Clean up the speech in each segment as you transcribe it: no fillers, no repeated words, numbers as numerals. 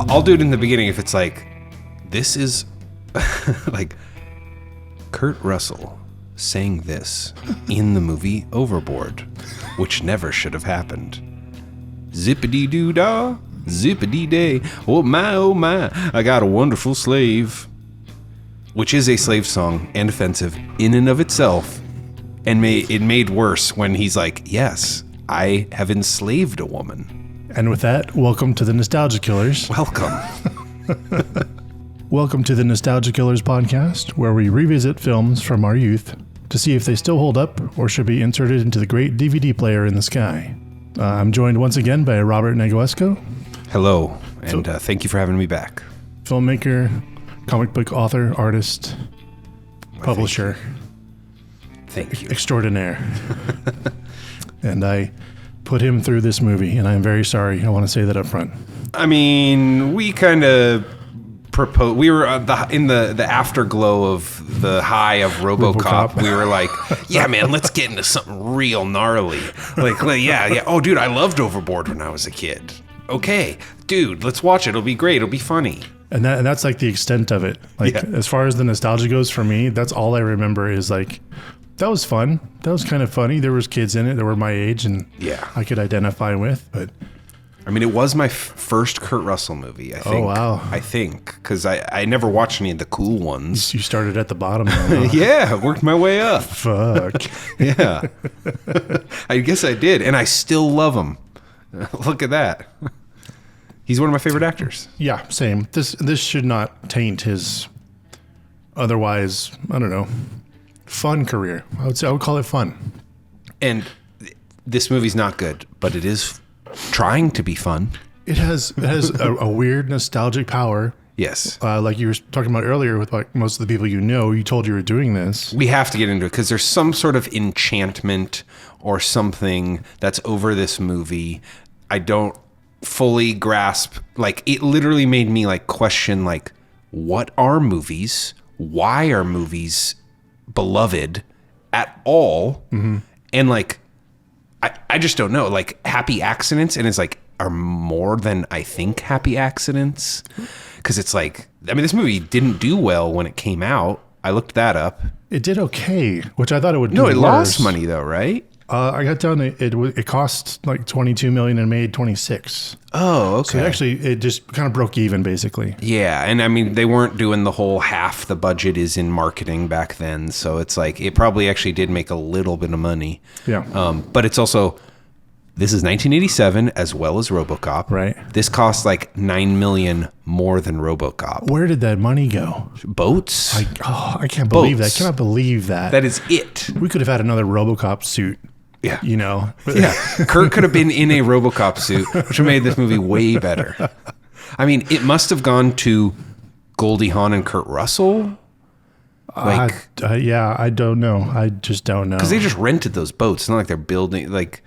I'll do it in the beginning if it's like, this is like Kurt Russell saying this in the movie Overboard, which never should have happened. Zippity-doo-dah, zippity-day, oh my, I got a wonderful slave. Which is a slave song and offensive in and of itself. And it made worse when he's like, yes, I have enslaved a woman. And with that, welcome to the Nostalgia Killers. Welcome. Welcome to the Nostalgia Killers podcast, where we revisit films from our youth to see if they still hold up or should be inserted into the great DVD player in the sky. I'm joined once again by Robert Negoesco. Hello, and thank you for having me back. Filmmaker, comic book author, artist, publisher. Thank you. Extraordinaire. And I put him through this movie, and I'm very sorry. I want to say that up front. I mean, we kind of proposed. We were in the afterglow of the high of RoboCop. We were like, yeah, man, let's get into something real gnarly. Like, yeah. Oh, dude, I loved Overboard when I was a kid. Okay, dude, let's watch it. It'll be great. It'll be funny. And that's like the extent of it. Like, as far as the nostalgia goes for me, that's all I remember is like, that was fun. That was kind of funny. There was kids in it that were my age and I could identify with. But I mean, it was my first Kurt Russell movie, I think. Oh, wow. I think, because I never watched any of the cool ones. You started at the bottom. Though, huh? Yeah, worked my way up. Fuck. Yeah. I guess I did. And I still love him. Look at that. He's one of my favorite actors. Yeah, same. This should not taint his otherwise, I don't know, fun career. I would call it fun. And this movie's not good, but it is trying to be fun. It has a weird nostalgic power. Yes. Like you were talking about earlier with like most of the people you told you were doing this. We have to get into it because there's some sort of enchantment or something that's over this movie. I don't fully grasp. Like, it literally made me like question, like, what are movies? Why are movies beloved at all? Mm-hmm. And like, I just don't know. Like, happy accidents, and it's like, are more than I think happy accidents. Because it's like, I mean, this movie didn't do well when it came out. I looked that up. It did okay, which I thought it would do. No, it worse. lost money though, right? I got down. It cost like $22 million and made 26. Oh, okay. So it just kind of broke even, basically. Yeah, and I mean, they weren't doing the whole half the budget is in marketing back then, so it's like it probably actually did make a little bit of money. Yeah. But it's also, this is 1987 as well as RoboCop. Right. This cost like $9 million more than RoboCop. Where did that money go? Boats. I can't believe that. I cannot believe that. That is it. We could have had another RoboCop suit. Yeah. You know? Yeah. Kurt could have been in a RoboCop suit, which would have made this movie way better. I mean, it must have gone to Goldie Hawn and Kurt Russell. Like, I don't know. I just don't know. Because they just rented those boats. It's not like they're building, like,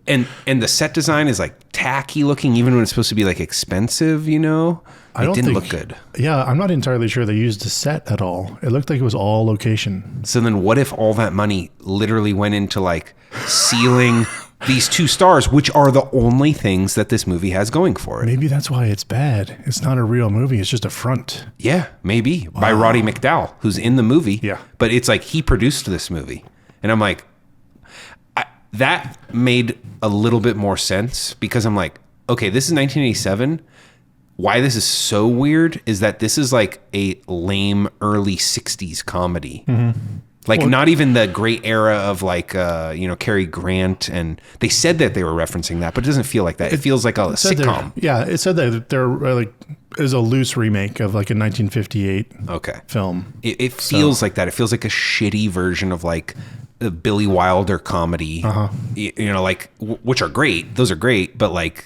and the set design is like tacky looking, even when it's supposed to be like expensive, you know? It didn't look good. Yeah, I'm not entirely sure they used a set at all. It looked like it was all location. So then what if all that money literally went into like sealing these two stars, which are the only things that this movie has going for it? Maybe that's why it's bad. It's not a real movie. It's just a front. Yeah, maybe. Wow. By Roddy McDowall, who's in the movie. Yeah. But it's like he produced this movie. And I'm like, that made a little bit more sense because I'm like, okay, this is 1987. Why this is so weird is that this is like a lame early 60s comedy. Mm-hmm. Like, well, not even the great era of like, Cary Grant. And they said that they were referencing that, but it doesn't feel like that. It feels like a sitcom. Yeah, it said that there like is a loose remake of like a 1958 film. It feels like that. It feels like a shitty version of like the Billy Wilder comedy, which are great. Those are great, but like,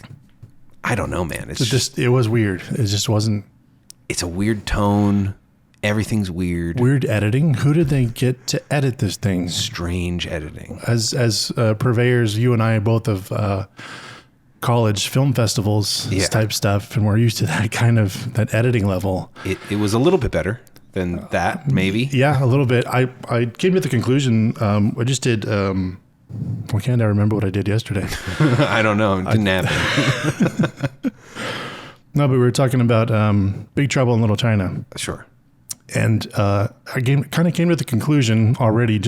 I don't know, man. It was weird. It just wasn't. It's a weird tone. Everything's weird. Weird editing. Who did they get to edit this thing? Strange editing. As purveyors, you and I both of college film festivals type stuff, and we're used to that kind of that editing level. It was a little bit better than that, maybe. Yeah, a little bit. I came to the conclusion. I just did. Why can't I remember what I did yesterday? I don't know. It didn't happen. No, but we were talking about Big Trouble in Little China. Sure. And I kind of came to the conclusion already,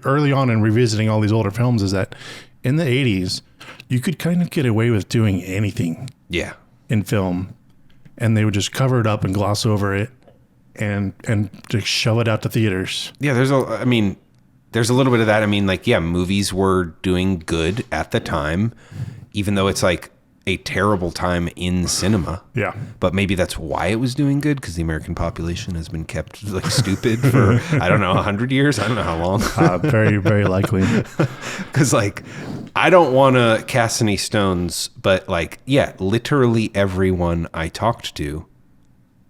early on in revisiting all these older films, is that in the 80s, you could kind of get away with doing anything in film. And they would just cover it up and gloss over it and just shove it out to theaters. Yeah, there's a little bit of that. I mean, like, yeah, movies were doing good at the time, even though it's like a terrible time in cinema. Yeah. But maybe that's why it was doing good, because the American population has been kept like stupid for, I don't know, 100 years? I don't know how long. Very, very likely. Because, like, I don't want to cast any stones, but, like, yeah, literally everyone I talked to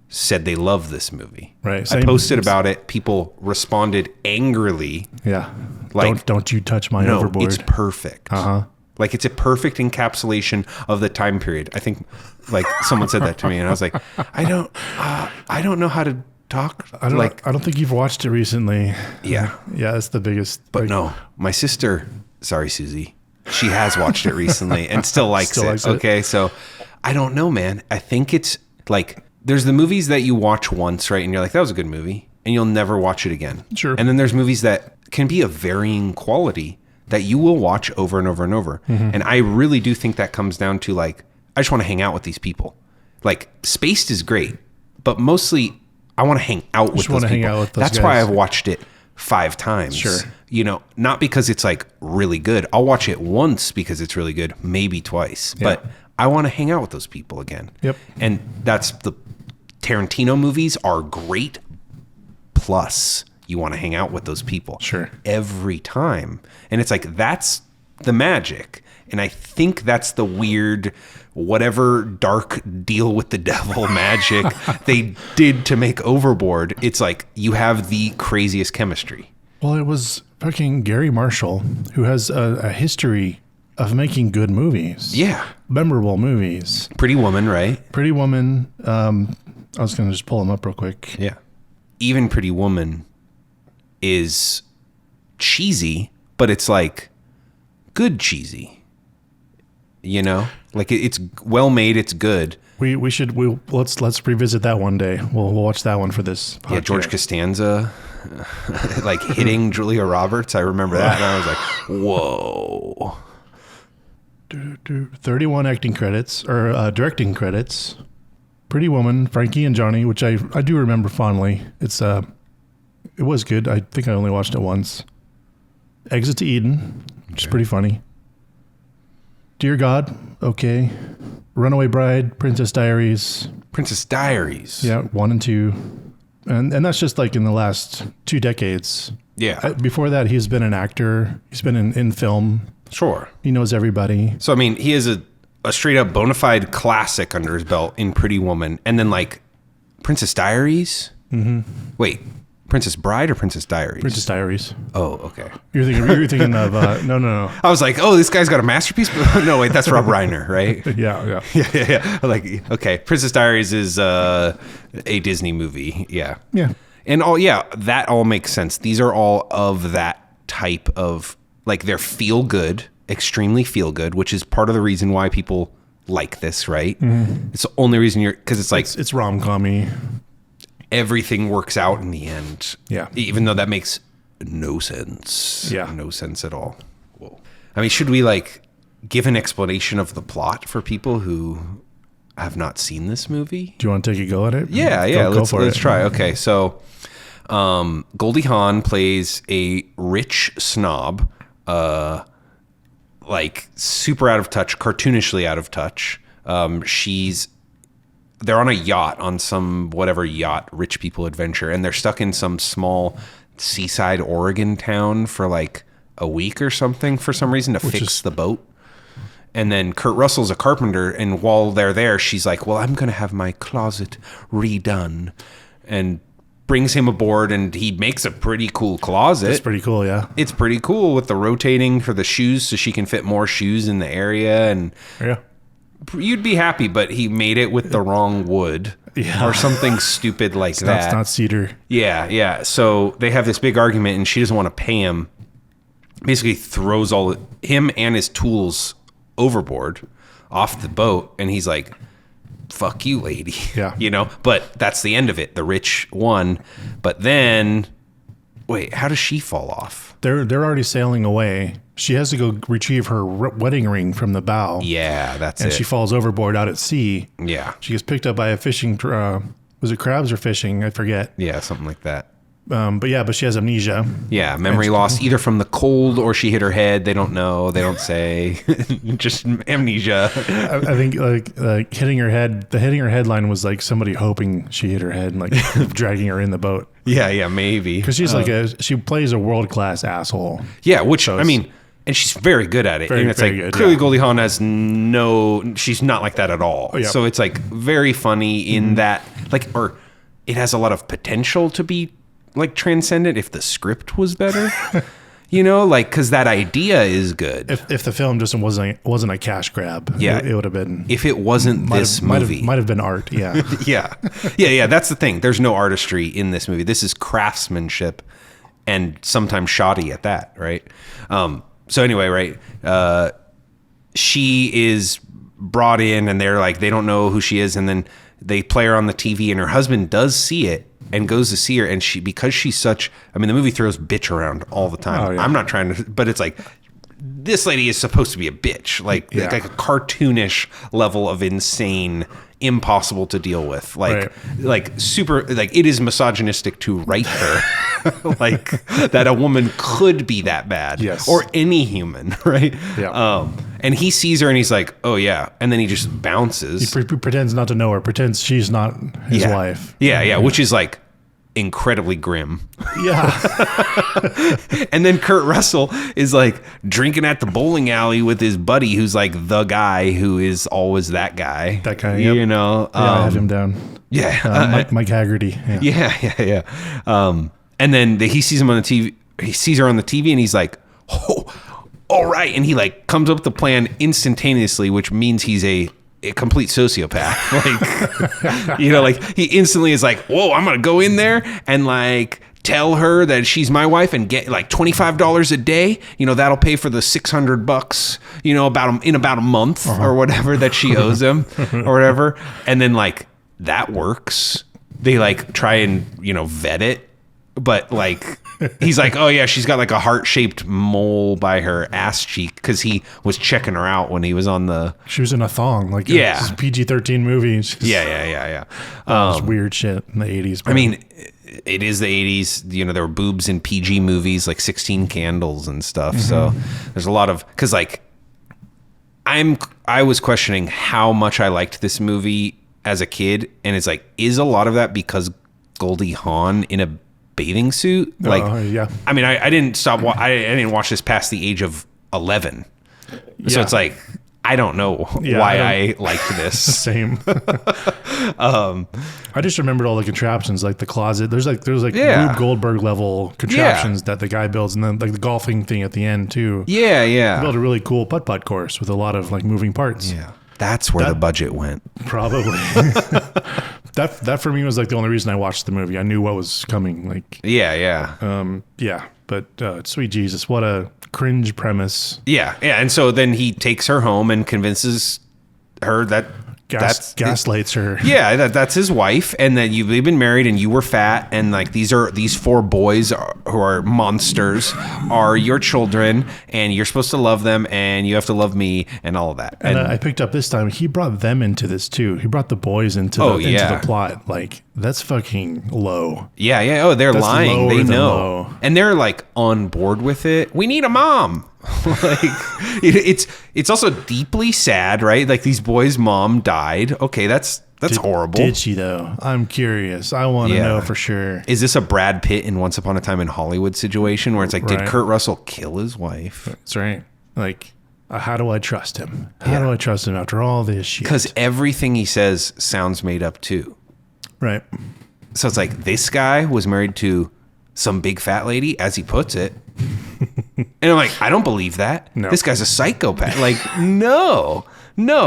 said they love this movie. Right. I posted about it. People responded angrily. Yeah. Like, don't you touch my Overboard. It's perfect. Uh-huh. Like, it's a perfect encapsulation of the time period. I think, like, someone said that to me, and I was like, I don't know how to talk. I don't think you've watched it recently. Yeah. Yeah, that's the biggest. But no, my sister, sorry, Susie, she has watched it recently and still likes it. Okay, so I don't know, man. I think it's, like, there's the movies that you watch once, right? And you're like, that was a good movie, and you'll never watch it again. Sure. And then there's movies that can be of varying quality that you will watch over and over and over. Mm-hmm. And I really do think that comes down to, like, I just want to hang out with these people. Like, Spaced is great, but mostly I want to hang out with those people. That's why I've watched it 5 times. Sure. You know, not because it's, like, really good. I'll watch it once because it's really good, maybe twice. Yeah. But I want to hang out with those people again. Yep. And that's the Tarantino movies are great, plus you want to hang out with those people. Sure. Every time. And it's like, that's the magic. And I think that's the weird, whatever dark deal with the devil magic they did to make Overboard. It's like, you have the craziest chemistry. Well, it was fucking Gary Marshall, who has a history of making good movies. Yeah. Memorable movies. Pretty Woman, right? Pretty Woman. I was going to just pull him up real quick. Yeah. Even Pretty Woman is cheesy, but it's like good cheesy, you know, like it's well made, it's good. Let's revisit that one day. We'll watch that one for this podcast. Yeah, George Costanza like hitting Julia Roberts, I remember that, and I was like, whoa. 31 acting credits or directing credits. Pretty Woman, Frankie and Johnny, which I do remember fondly. It was good. I think I only watched it once. Exit to Eden, which is pretty funny. Dear God, okay. Runaway Bride, Princess Diaries. Princess Diaries. Yeah, 1 and 2. And that's just like in the last 2 decades. Yeah. Before that, he's been an actor. He's been in film. Sure. He knows everybody. So, I mean, he has a straight up bona fide classic under his belt in Pretty Woman. And then, like, Princess Diaries? Mm-hmm. Wait. Princess Bride or Princess Diaries? Princess Diaries. Oh, okay. You're thinking of no. I was like, oh, this guy's got a masterpiece. No, wait, that's Rob Reiner, right? Yeah. Like, okay, Princess Diaries is a Disney movie. Yeah. And that all makes sense. These are all of that type of, like, they're feel good, extremely feel good, which is part of the reason why people like this, right? Mm-hmm. It's the only reason because it's like it's rom-com-y. Everything works out in the end. Yeah. Even though that makes no sense. Yeah. No sense at all. Whoa. I mean, should we, like, give an explanation of the plot for people who have not seen this movie? Do you want to take a go at it? Yeah. Let's try. Okay. So, Goldie Hawn plays a rich snob, like super out of touch, cartoonishly out of touch. They're on a yacht, on some whatever yacht rich people adventure, and they're stuck in some small seaside Oregon town for like a week or something for some reason to fix the boat. And then Kurt Russell's a carpenter, and while they're there, she's like, well, I'm going to have my closet redone, and brings him aboard, and he makes a pretty cool closet. It's pretty cool, yeah. It's pretty cool with the rotating for the shoes so she can fit more shoes in the area, and yeah. You'd be happy, but he made it with the wrong wood or something stupid like that. It's not cedar. Yeah. So they have this big argument, and she doesn't want to pay him. Basically throws him and his tools overboard off the boat. And he's like, fuck you, lady. Yeah. You know, but that's the end of it. The rich won. But then, wait, how does she fall off? They're already sailing away. She has to go retrieve her wedding ring from the bow. Yeah, that's and it. she falls overboard out at sea. Yeah. She gets picked up by a fishing, was it crabs or fishing? I forget. Yeah, something like that. But she has amnesia. Yeah, memory loss either from the cold or she hit her head. They don't know. They don't say. Just amnesia. I think like hitting her head. The hitting her head line was like somebody hoping she hit her head and like dragging her in the boat. Yeah, maybe. Because she's she plays a world-class asshole. Yeah, which I mean, and she's very good at it. Very, and it's very like good, clearly yeah. Goldie Hawn has she's not like that at all. Oh, yeah. So it's like very funny in that, like, or it has a lot of potential to be like transcendent if the script was better. You know, like, because that idea is good. If the film just wasn't a cash grab, Yeah, it would have been. If it wasn't this movie, might have been art. Yeah, yeah. That's the thing. There's no artistry in this movie. This is craftsmanship, and sometimes shoddy at that. Right. So anyway, right. She is brought in, and they're like, they don't know who she is, and then they play her on the TV, and her husband does see it and goes to see her, and because she's such, I mean, the movie throws bitch around all the time. Oh, yeah. I'm not trying to, but it's like, this lady is supposed to be a bitch, like a cartoonish level of insane, impossible to deal with, like super, like it is misogynistic to write her, like that a woman could be that bad, yes, or any human, right? Yeah. And he sees her and he's like, oh yeah, and then he just bounces. He pretends not to know her, pretends she's not his wife. Yeah, which is like incredibly grim. Yeah. And then Kurt Russell is like drinking at the bowling alley with his buddy who's like the guy who is always that guy. That guy, yep. You know? Yeah, I have him down. Yeah. Mike Haggerty. Yeah. And then he sees him on the TV. He sees her on the TV and he's like, oh, all right. And he like comes up with the plan instantaneously, which means he's a complete sociopath. Like, you know, like he instantly is like, whoa, I'm going to go in there and like tell her that she's my wife and get like $25 a day. You know, that'll pay for the $600, you know, in about a month or whatever that she owes him or whatever. And then like that works. They like try and, you know, vet it. But like, he's like, oh yeah, she's got like a heart-shaped mole by her ass cheek because he was checking her out when he was on the. She was in a thong, like yeah, a PG-13 movie. Yeah. That was weird shit in the 80s. I mean, it is the 80s. You know, there were boobs in PG movies like 16 Candles and stuff. Mm-hmm. So there's a lot of because like I was questioning how much I liked this movie as a kid, and it's like, is a lot of that because Goldie Hawn in a bathing suit? Like, yeah. I mean, I didn't stop. I didn't watch this past the age of 11. So it's like, I don't know why I liked this. Same. I just remembered all the contraptions, like the closet. There's like Rube Goldberg level contraptions that the guy builds, and then like the golfing thing at the end too. Yeah. He built a really cool putt-putt course with a lot of like moving parts. Yeah. That's where the budget went. Probably. That for me was like the only reason I watched the movie. I knew what was coming. Like yeah. But sweet Jesus, what a cringe premise. Yeah. And so then he takes her home and convinces her that gaslights her. Yeah, that's his wife, and that they've been married, and you were fat, and like these four boys who are monsters are your children, and you're supposed to love them, and you have to love me, and all of that. And I picked up this time he brought them into this too. He brought the boys into the plot. Like, that's fucking low. Yeah. Oh, they're lying. They know, low. And they're like on board with it. We need a mom. Like it's also deeply sad, right? Like these boys' mom died. Okay, that's horrible. Did she though? I'm curious. I want to know for sure. Is this a Brad Pitt in Once Upon a Time in Hollywood situation where it's like, did Kurt Russell kill his wife? That's right. Like, how do I trust him? How do I trust him after all this shit? Because everything he says sounds made up too. Right. So it's like, this guy was married to some big fat lady, as he puts it. And I'm like, I don't believe that. No. This guy's a psychopath. Like, no,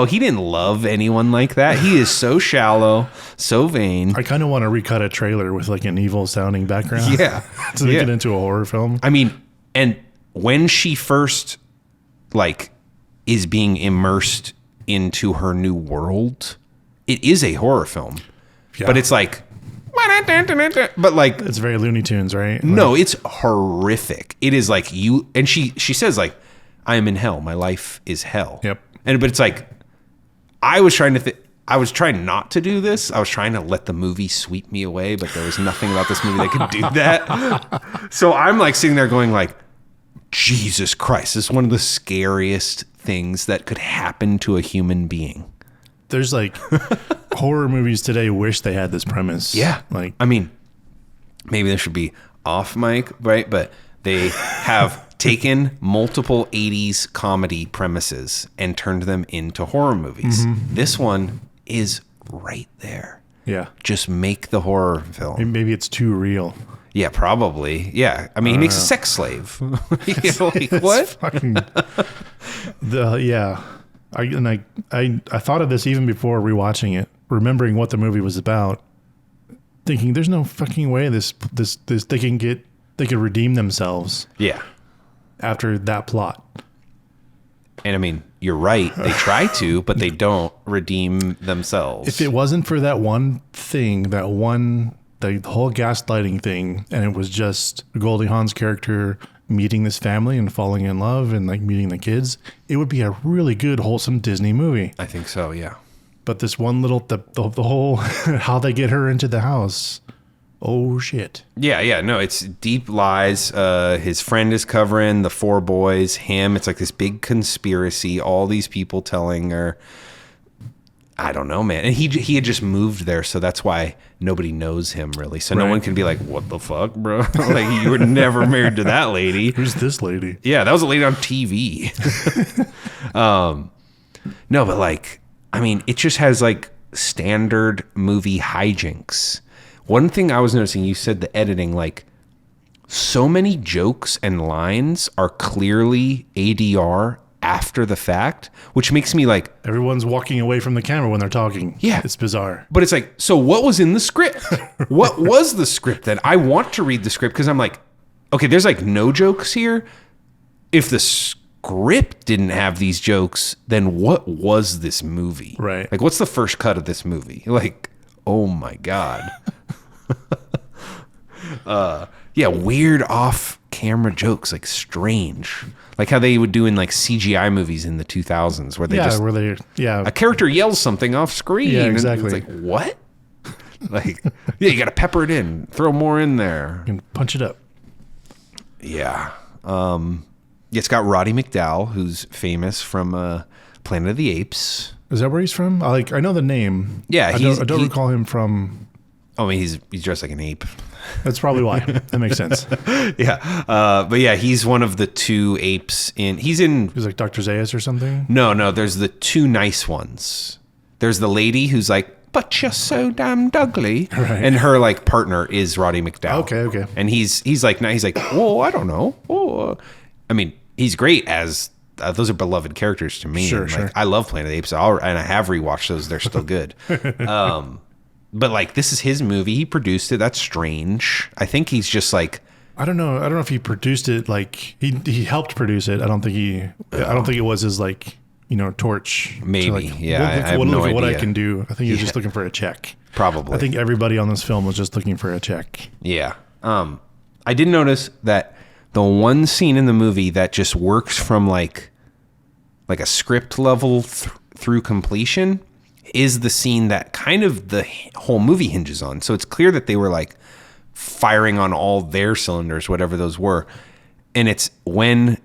he didn't love anyone like that. He is so shallow, so vain. I kind of want to recut a trailer with like an evil sounding background. Yeah. To make it into a horror film. I mean, and when she first like is being immersed into her new world, it is a horror film, Yeah. but it's like, but like, It's very Looney Tunes, right? no, it's horrific. It is like and she says like, I am in hell. My life is hell. Yep. But it's like, I was trying not to do this. I was trying to let the movie sweep me away, but there was nothing about this movie that could do that. So I'm like sitting there going like, Jesus Christ, this is one of the scariest things that could happen to a human being. There's like horror movies today wish they had this premise. Yeah. Like, I mean, maybe this should be off mic, right? But they have taken multiple 80s comedy premises and turned them into horror movies. Mm-hmm. This one is right there. yeah. Just make the horror film. Maybe it's too real. Yeah, probably. Yeah. I mean, he makes a sex slave. You know, like, what? Fucking, yeah. I thought of this even before rewatching it, remembering what the movie was about, thinking there's no fucking way this they could redeem themselves Yeah. after that plot. And I mean, you're right. They try to, but they don't redeem themselves. If it wasn't for that one thing, the whole gaslighting thing, and it was just Goldie Hawn's character meeting this family and falling in love and like meeting the kids, it would be a really good, wholesome Disney movie. I think so, yeah. But this one little, the whole, how they get her into the house. Oh, shit. Yeah. No, it's deep lies. His friend is covering the 4 boys, him. It's like this big conspiracy. All these people telling her, I don't know, man. And he had just moved there, so that's why nobody knows him really. So no one can be like, what the fuck, bro? Like, you were never married to that lady. Who's this lady? Yeah, that was a lady on TV. No, but like, I mean, it just has like standard movie hijinks. One thing I was noticing, you said the editing, like so many jokes and lines are clearly ADR after the fact, which makes me like, Everyone's walking away from the camera when they're talking. Yeah. It's bizarre. but it's like, so what was in the script? What was the script then? I want to read the script because I'm like, okay, there's like no jokes here. If the script didn't have these jokes, then what was this movie? Right. Like, what's the first cut of this movie? Like, oh my God. Yeah, weird off-camera jokes, like strange. Like how they would do in like CGI movies in the 2000s where they a character yells something off screen. Yeah, exactly. And it's like, what? Like, yeah, you got to pepper it in, throw more in there. And punch it up. Yeah. It's got Roddy McDowall, who's famous from Planet of the Apes. Is that where he's from? I know the name. Yeah, I don't recall him from. I mean, he's dressed like an ape. That's probably why. That makes sense. Yeah. But yeah, he's one of the 2 apes he's like Dr. Zaius or something. No, there's the 2 nice ones. There's the lady who's like, but you're so damn ugly. Right. And her like partner is Roddy McDowall. Okay. And he's like, oh, I don't know. Oh, I mean, he's great as those are beloved characters to me. Sure, and, sure. like, I love Planet of the Apes, and I have rewatched those. They're still good. But like, this is his movie. He produced it. That's strange. I think he's just like, I don't know if he produced it. Like he helped produce it. I don't think it was his like, torch. Maybe. To, like, Yeah, I have look no at what I idea. can do. I think he was just looking for a check. Probably. I think everybody on this film was just looking for a check. Yeah. I did notice that the one scene in the movie that just works from like a script level through completion is the scene that kind of the whole movie hinges on. So it's clear that they were like firing on all their cylinders, whatever those were. And it's when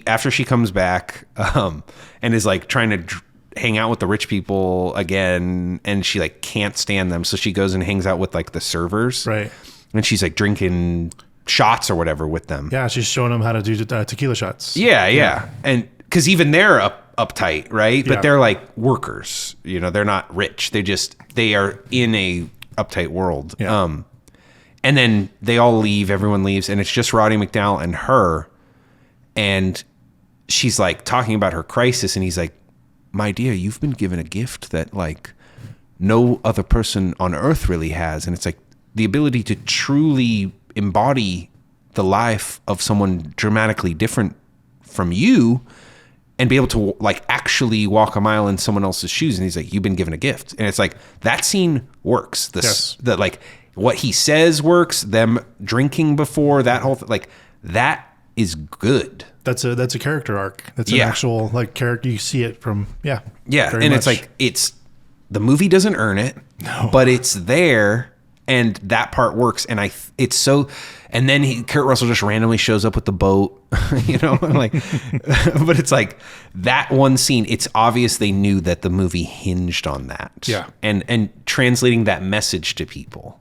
after she comes back and is like trying to hang out with the rich people again, and she like can't stand them. So she goes and hangs out with like the servers. Right. And she's like drinking shots or whatever with them. Yeah, she's showing them how to do tequila shots. Yeah. And because even they're uptight, right? But Yeah. they're like workers. They're not rich. They are in a uptight world. Yeah. And then they all leave. Everyone leaves, and it's just Roddy McDowall and her. And she's like talking about her crisis, and he's like, "My dear, you've been given a gift that like no other person on earth really has." And it's like the ability to truly embody the life of someone dramatically different from you and be able to like actually walk a mile in someone else's shoes. And he's like, you've been given a gift. And it's like, that scene works. That like what he says works, them drinking before that whole like that is good. That's a character arc. That's an actual like character. You see it from, and it's like, the movie doesn't earn it, but it's there. And that part works. And it's so, and then Kurt Russell just randomly shows up with the boat, you know, like, but it's like that one scene, it's obvious they knew that the movie hinged on that. Yeah. And translating that message to people.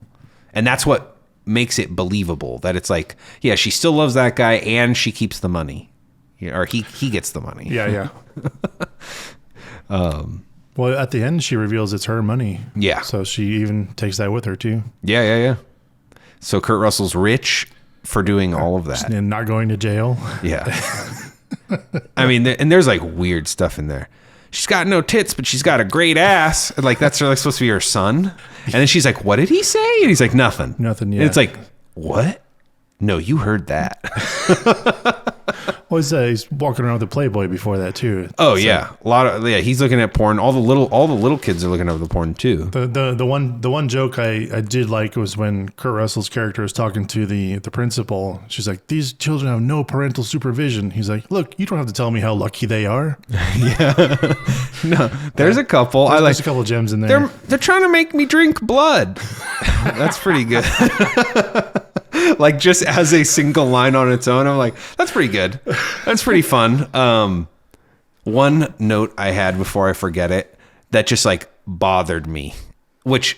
And that's what makes it believable, that it's like, yeah, she still loves that guy and she keeps the money, or he gets the money. Yeah. Well, at the end, she reveals it's her money. Yeah. So she even takes that with her, too. Yeah. So Kurt Russell's rich for doing all of that. And not going to jail. Yeah. I mean, and there's like weird stuff in there. She's got no tits, but she's got a great ass. And like, that's like supposed to be her son. And then she's like, what did he say? And he's like, nothing. Nothing yet. And it's like, what? No, you heard that. Well, he's walking around with a Playboy before that too. Oh yeah, he's looking at porn. All the little kids are looking at the porn too. The one joke I did like was when Kurt Russell's character was talking to the principal. She's like, "These children have no parental supervision." He's like, "Look, you don't have to tell me how lucky they are." Yeah, no, there's a couple. There's a couple of gems in there. They're trying to make me drink blood. That's pretty good. Like just as a single line on its own, I'm like, that's pretty good. That's pretty fun. One note I had before I forget it that just like bothered me, which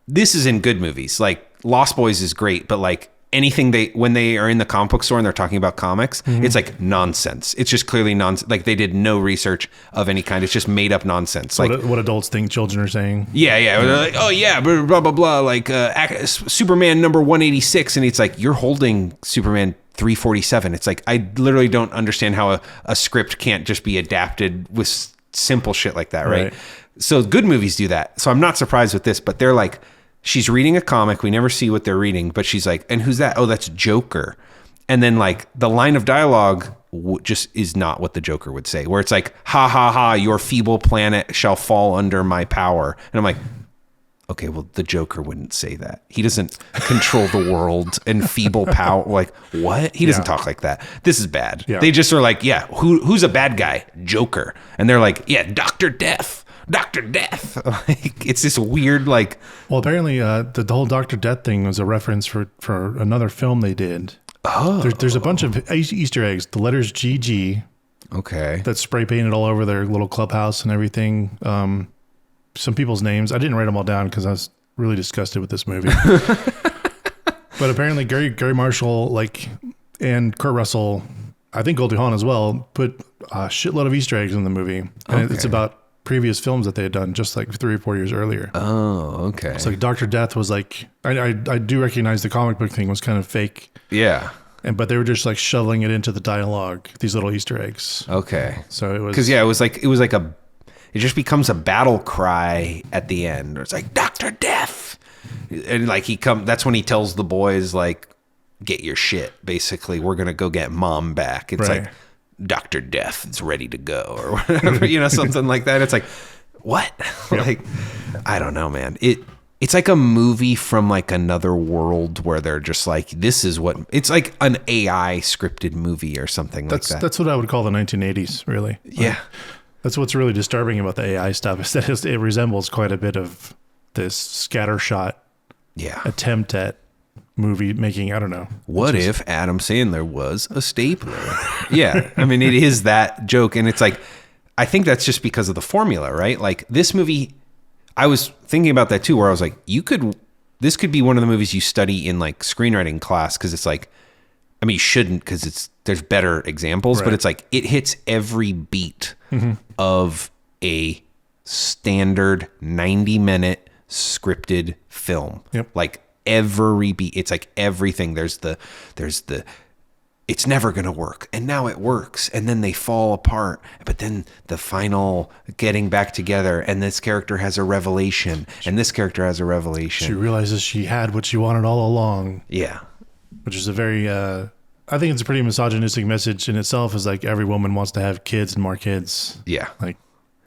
this is in good movies. Like Lost Boys is great, but like anything when they are in the comic book store and they're talking about comics, it's like nonsense. It's just clearly nonsense. Like they did no research of any kind. It's just made up nonsense. Like what adults think children are saying. Yeah. They're like, oh yeah, blah, blah, blah. Like Superman number 186. And it's like, you're holding Superman 347. It's like, I literally don't understand how a script can't just be adapted with simple shit like that. Right. So good movies do that. So I'm not surprised with this, but they're like, she's reading a comic. We never see what they're reading, but she's like, and who's that? Oh, that's Joker. And then like the line of dialogue just is not what the Joker would say, where it's like, ha, ha, ha, your feeble planet shall fall under my power. And I'm like, okay, well, the Joker wouldn't say that. He doesn't control the world and feeble power. Like, what? He doesn't talk like that. This is bad. Yeah. They just are like, yeah, who's a bad guy? Joker. And they're like, yeah, Dr. Death. Dr. Death. Like, it's this weird, like... Well, apparently the whole Dr. Death thing was a reference for another film they did. Oh. There's a bunch of Easter eggs. The letters GG. Okay. That's spray painted all over their little clubhouse and everything. Some people's names. I didn't write them all down because I was really disgusted with this movie. But apparently Gary Marshall, and Kurt Russell, I think Goldie Hawn as well, put a shitload of Easter eggs in the movie. And it's about previous films that they had done just like 3 or 4 years earlier. Oh, okay. It's like Dr. Death was like, I do recognize the comic book thing was kind of fake. Yeah. But they were just like shoveling it into the dialogue, these little Easter eggs. Okay. So it was... Because, it just becomes a battle cry at the end. It's like, Dr. Death. And like that's when he tells the boys like, get your shit. Basically, we're going to go get mom back. It's like, Dr. Death is ready to go or whatever, something like that. It's like, what? Yep. Like, I don't know, man. It's like a movie from like another world where they're just like, this is what it's like, an AI scripted movie or something like that. That's what I would call the 1980s, really. Yeah. That's what's really disturbing about the AI stuff is that it resembles quite a bit of this scattershot attempt at movie making. I don't know. What if Adam Sandler was a stapler? Yeah. I mean, it is that joke. And it's like, I think that's just because of the formula, right? Like this movie, I was thinking about that too, where I was like, this could be one of the movies you study in like screenwriting class. Cause it's like, I mean, you shouldn't, cause there's better examples, but it's like, it hits every beat of a standard 90-minute scripted film. Yep. Like every beat, it's like everything. There's the it's never going to work. And now it works. And then they fall apart. But then the final getting back together and this character has a revelation and this character has a revelation. She realizes she had what she wanted all along. Yeah. Which is a very I think it's a pretty misogynistic message in itself. Is like every woman wants to have kids and more kids. Yeah. Like,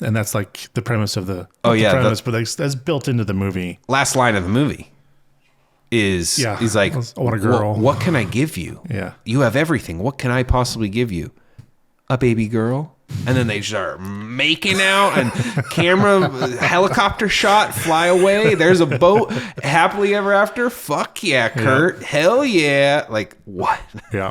and that's like the premise of the premise, but that's built into the movie. Last line of the movie is he's like, I want a girl. What can I give you? Yeah. You have everything. What can I possibly give you? A baby girl. And then they start making out and camera helicopter shot, fly away. There's a boat. Happily ever after. Fuck yeah, Kurt. Yeah. Hell yeah. Like, what? Yeah.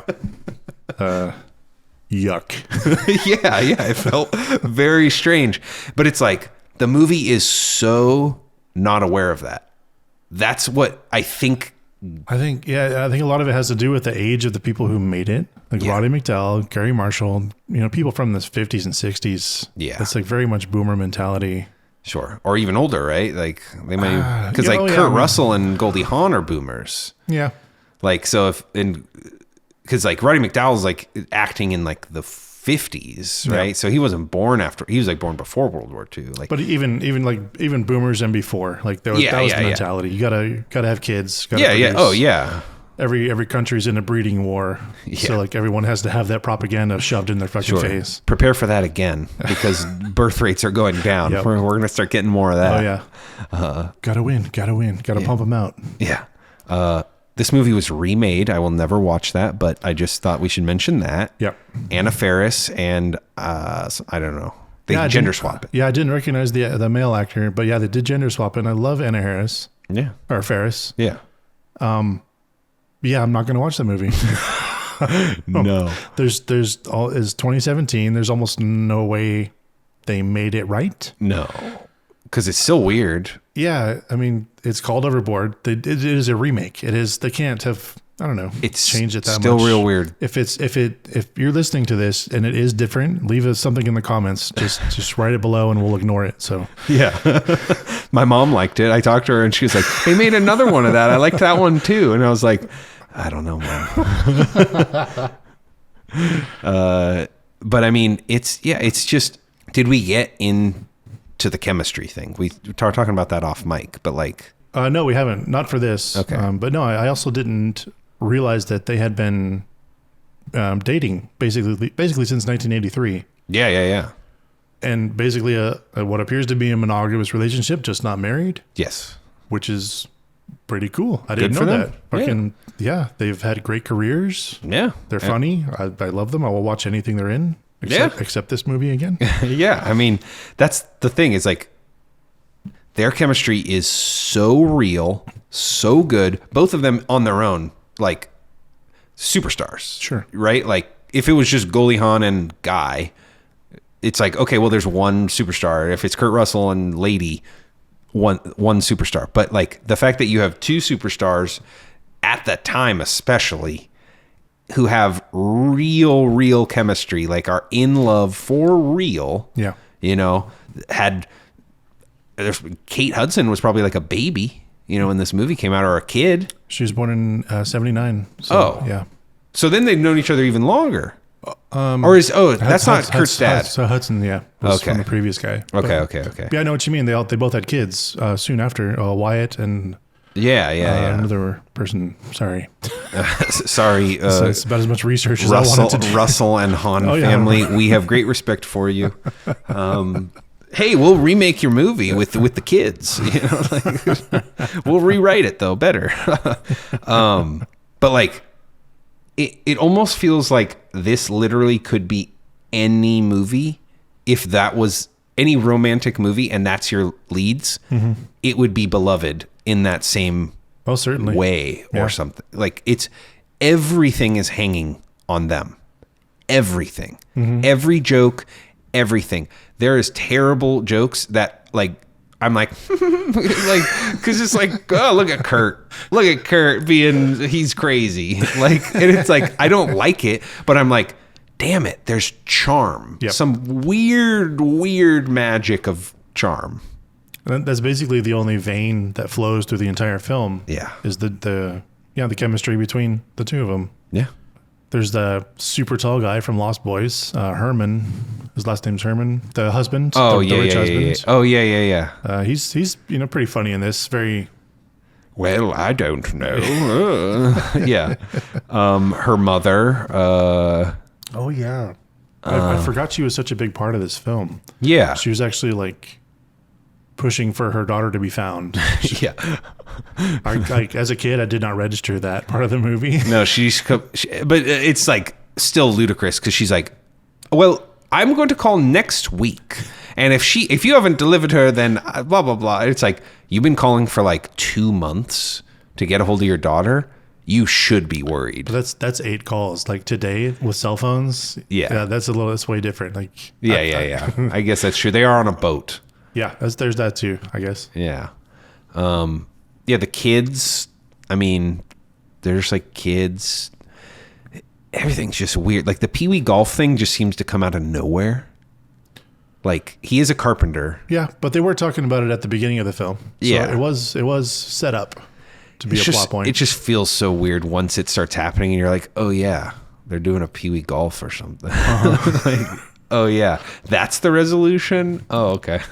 Yuck. yeah. It felt very strange. But it's like the movie is so not aware of that. That's what I think. I think a lot of it has to do with the age of the people who made it. Like Roddy McDowall, Gary Marshall, people from the 50s and 60s. Yeah. That's like very much boomer mentality. Sure. Or even older, right? Like they might, because Kurt Russell and Goldie Hawn are boomers. Yeah. Like, so because like Roddy McDowall's like acting in like the 50s, right? Yeah. So he wasn't born he was like born before World War II. Like, but even boomers and before, like that was the mentality. You gotta have kids. Yeah. Oh yeah. Every country's in a breeding war, so like everyone has to have that propaganda shoved in their fucking face. Prepare for that again, because birth rates are going down. Yep. We're going to start getting more of that. Oh yeah. Gotta win. Gotta pump them out. Yeah. This movie was remade. I will never watch that, but I just thought we should mention that. Yep. Anna Faris and I don't know. They gender swap it. Yeah, I didn't recognize the male actor, but yeah, they did gender swap it. And I love Anna Harris. Yeah. Or Faris. Yeah. Yeah, I'm not going to watch that movie. No. Is 2017. There's almost no way they made it right. No. Because it's still weird. Yeah, I mean, it's called Overboard. It is a remake. It is. They can't have. I don't know. It's changed it that still much. Real weird. If you're listening to this and it is different, leave us something in the comments. Just write it below and we'll ignore it. So yeah, my mom liked it. I talked to her and she was like, "They made another one of that. I liked that one too." And I was like, "I don't know, Mom." But I mean, it's just. Did we get into the chemistry thing? We were talking about that off mic, but like. No, we haven't. Not for this. Okay. But no, I also didn't realize that they had been dating basically since 1983. Yeah. And basically what appears to be a monogamous relationship, just not married. Yes. Which is pretty cool. I didn't know that. Fucking yeah, they've had great careers. Yeah. They're funny. I love them. I will watch anything they're in. Except this movie again. Yeah. I mean, that's the thing. Is like. Their chemistry is so real, so good. Both of them on their own, like superstars. Sure. Right? Like if it was just Goldie Hawn and Guy, it's like, okay, well, there's one superstar. If it's Kurt Russell and Lady, one superstar. But like the fact that you have two superstars at that time, especially, who have real chemistry, like are in love for real. Yeah. Kate Hudson was probably like a baby, when this movie came out, or a kid. She was born in 79. So, yeah. So then they've known each other even longer. That's not Kurt's dad. So Hudson, yeah, was from the previous guy. Okay. Yeah, I know what you mean. They both had kids soon after. Wyatt and another person. Sorry. Sorry. It's about as much research as I wanted to do. Russell and Hahn family. We have great respect for you. Hey, we'll remake your movie with the kids. We'll rewrite it though better. But like, it almost feels like this literally could be any movie. If that was any romantic movie and that's your leads, it would be beloved in that same certainly way or something. Like everything is hanging on them. Everything, every joke. Everything. There is terrible jokes that like I'm like because it's like, oh, look at Kurt he's crazy, like, and it's like I don't like it, but I'm like, damn it, there's charm. Some weird magic of charm. And that's basically the only vein that flows through the entire film. Is the chemistry between the two of them. There's the super tall guy from Lost Boys, Herman. His last name's Herman. The husband. Oh, the rich husband. Oh, yeah. He's pretty funny in this. Very Well, I don't know. Yeah. Her mother. Oh, yeah. I forgot she was such a big part of this film. Yeah. She was actually like pushing for her daughter to be found. Yeah. Like as a kid, I did not register that part of the movie. No, but it's like still ludicrous because she's like, well, I'm going to call next week. And if you haven't delivered her, then blah, blah, blah. It's like, you've been calling for like 2 months to get a hold of your daughter. You should be worried. But that's 8 calls. Like today with cell phones. Yeah. That's way different. Like, Yeah. I guess that's true. They are on a boat. Yeah. There's that too, I guess. Yeah. Yeah. The kids, I mean, they're just like kids. Everything's just weird. Like the Pee Wee golf thing just seems to come out of nowhere. Like he is a carpenter. Yeah, but they were talking about it at the beginning of the film. So yeah, it was set up to be a plot point. It just feels so weird once it starts happening, and you're like, oh yeah, they're doing a Pee Wee golf or something. Like, oh yeah, that's the resolution. Oh okay.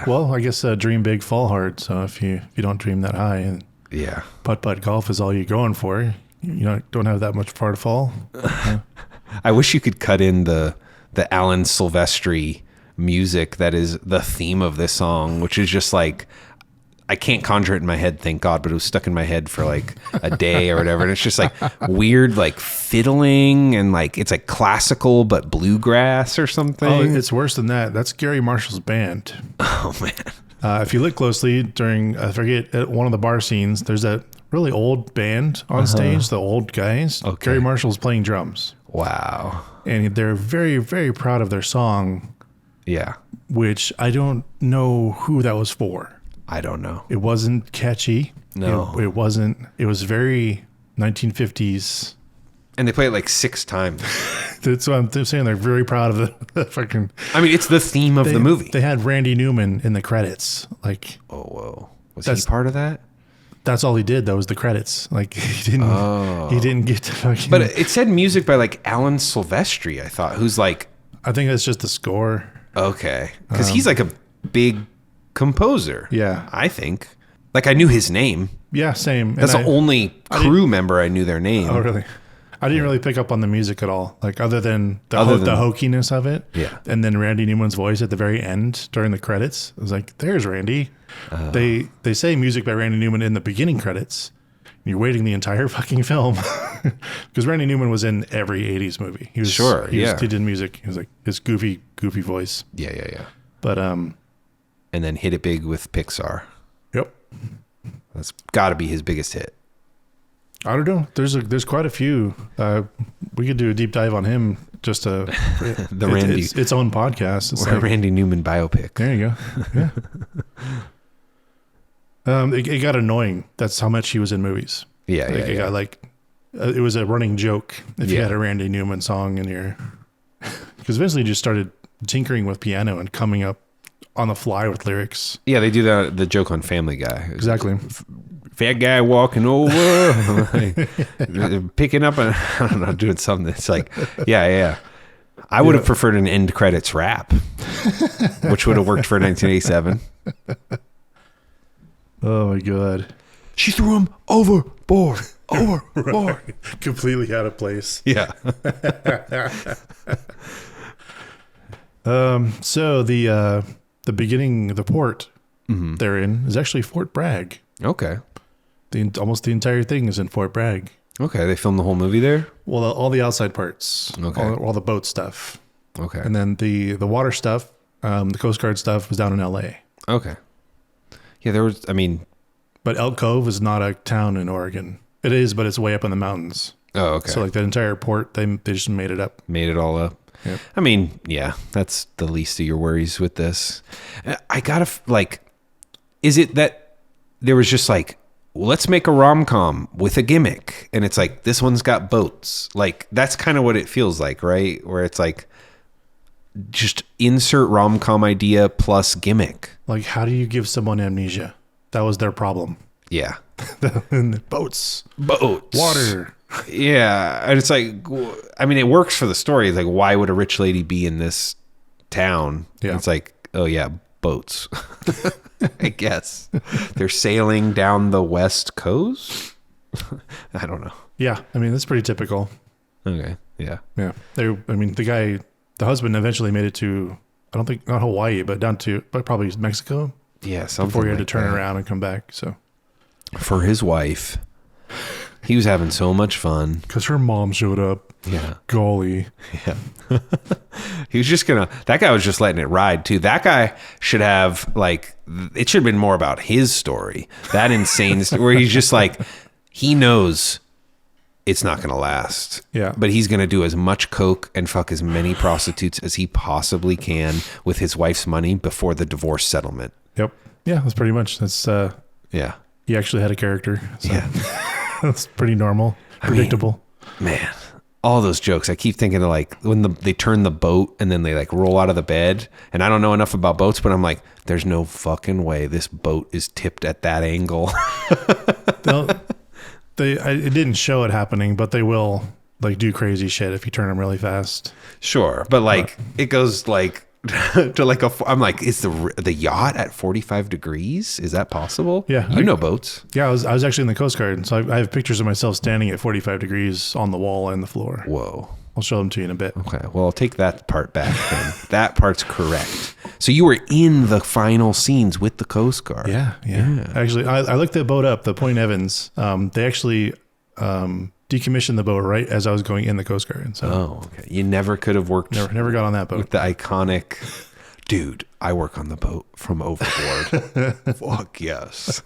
Well, I guess dream big, fall hard. So if you don't dream that high, and putt golf is all you're going for, you don't have that much far to fall. I wish you could cut in the Alan Silvestri music that is the theme of this song, which is just like, I can't conjure it in my head, thank God, but it was stuck in my head for like a day or whatever. And it's just like weird, like fiddling and like, it's like classical, but bluegrass or something. Oh, it's worse than that. That's Gary Marshall's band. Oh man. If you look closely during, I forget, at one of the bar scenes, there's that really old band on stage, the old guys. Okay. Gary Marshall's playing drums. Wow. And they're very, very proud of their song. Yeah. Which I don't know who that was for. I don't know. It wasn't catchy. No. It wasn't. It was very 1950s. And they play it like 6 times. That's what I'm saying. They're very proud of the fucking... I mean, it's the theme of the movie. They had Randy Newman in the credits. Like... Oh, whoa. Was he part of that? That's all he did. That was the credits. Like he didn't get to fucking. But it said music by like Alan Silvestri, I thought, who's like. I think that's just the score. Okay, because he's like a big composer. Yeah, I think. Like I knew his name. Yeah, same. That's the only crew member I knew their name. Oh, really? I didn't really pick up on the music at all. Like other than the hokiness of it. Yeah. And then Randy Newman's voice at the very end during the credits. I was like, "There's Randy." They say music by Randy Newman in the beginning credits. You're waiting the entire fucking film because Randy Newman was in every 80s movie. He was he did music. He was like his goofy voice. Yeah. But and then hit it big with Pixar. Yep. That's got to be his biggest hit. I don't know. There's quite a few. We could do a deep dive on him. Just its own podcast. It's or a Randy Newman biopic. There you go. Yeah. It got annoying. That's how much he was in movies. Yeah. It got like it was a running joke if you had a Randy Newman song in your because eventually you just started tinkering with piano and coming up on the fly with lyrics. Yeah, they do the joke on Family Guy. Exactly. Fat guy walking over, picking up, I don't know, doing something. It's like, yeah. I would have preferred an end credits rap, which would have worked for 1987. Oh my God. She threw him overboard. Right. Completely out of place. Yeah. So the beginning, the port they're in is actually Fort Bragg. Okay. Almost the entire thing is in Fort Bragg. Okay, they filmed the whole movie there? Well, all the outside parts. Okay. All the boat stuff. Okay. And then the water stuff, the Coast Guard stuff was down in L.A. Okay. Yeah, there was, But Elk Cove is not a town in Oregon. It is, but it's way up in the mountains. Oh, okay. So like that entire port, they just made it up. Made it all up. Yep. Yeah, that's the least of your worries with this. I gotta, is it that there was just like, let's make a rom-com with a gimmick, and it's like, this one's got boats. Like, that's kind of what it feels like, right? Where it's like, just insert rom-com idea plus gimmick. Like, how do you give someone amnesia? That was their problem. Yeah. Boats. Water. Yeah. And it's like, it works for the story. It's like, why would a rich lady be in this town? Yeah. It's like, oh yeah, boats. I guess they're sailing down the west coast. I don't know. Yeah, I mean that's pretty typical. Okay. Yeah. Yeah. The husband eventually made it to, I don't think not Hawaii, but probably Mexico. Yeah, something before he had like to turn that. around and come back. So for his wife, he was having so much fun because her mom showed up. Yeah. Golly. Yeah. He was just that guy was just letting it ride too. That guy should have it should have been more about his story. That insane story where he's just like, he knows it's not going to last. Yeah. But he's going to do as much coke and fuck as many prostitutes as he possibly can with his wife's money before the divorce settlement. Yep. Yeah, that's pretty much. That's yeah. He actually had a character. So yeah. That's pretty normal, predictable. Man, all those jokes. I keep thinking of when they turn the boat and then they roll out of the bed. And I don't know enough about boats, but I'm like, there's no fucking way this boat is tipped at that angle. It didn't show it happening, but they will do crazy shit if you turn them really fast. Sure, but it goes to I'm like, is the yacht at 45 degrees? Is that possible? Yeah, you know boats. Yeah, I was actually in the Coast Guard, so I have pictures of myself standing at 45 degrees on the wall and the floor. Whoa. I'll show them to you in a bit. Okay, well, I'll take that part back then. That part's correct. So you were in the final scenes with the Coast Guard. Yeah. Actually, I looked that boat up, the Point Evans. They actually decommissioned the boat right as I was going in the Coast Guard. So okay. You never could have worked. Never got on that boat. With the iconic, dude, I work on the boat from Overboard. Fuck yes.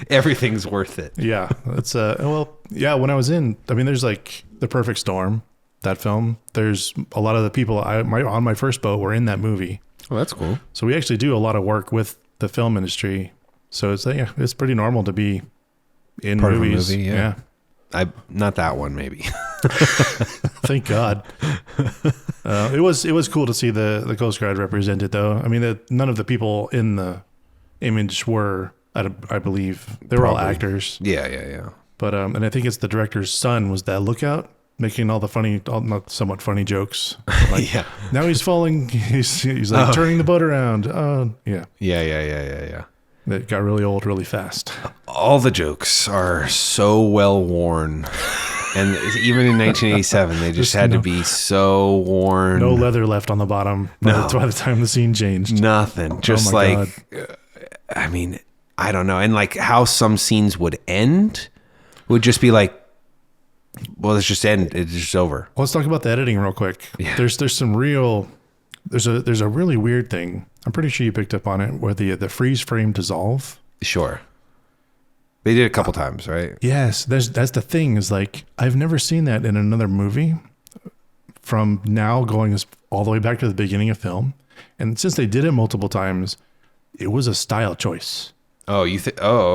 Everything's worth it. Yeah. It's when I was there's The Perfect Storm, that film. There's a lot of the people on my first boat were in that movie. Oh, that's cool. So we actually do a lot of work with the film industry. So it's pretty normal to be in Part movies. Of a movie, yeah. Not that one, maybe. Thank God. It was cool to see the Coast Guard represented, though. I mean, none of the people in the image were, I believe, they were all actors. Yeah. But and I think it's the director's son was that lookout, making all the not somewhat funny jokes. Yeah. Now he's falling. He's turning the boat around. Yeah. Yeah. That got really old really fast. All the jokes are so well worn. And even in 1987, they just had to be so worn. No leather left on the bottom by the time the scene changed. Nothing. Just I don't know. And how some scenes would end would just be well, let's just end. It's just over. Well, let's talk about the editing real quick. Yeah. There's some real, there's a really weird thing. I'm pretty sure you picked up on it where the freeze frame dissolve. Sure. They did a couple times, right? Yes. That's the thing is I've never seen that in another movie from now going all the way back to the beginning of film. And since they did it multiple times, it was a style choice. Oh,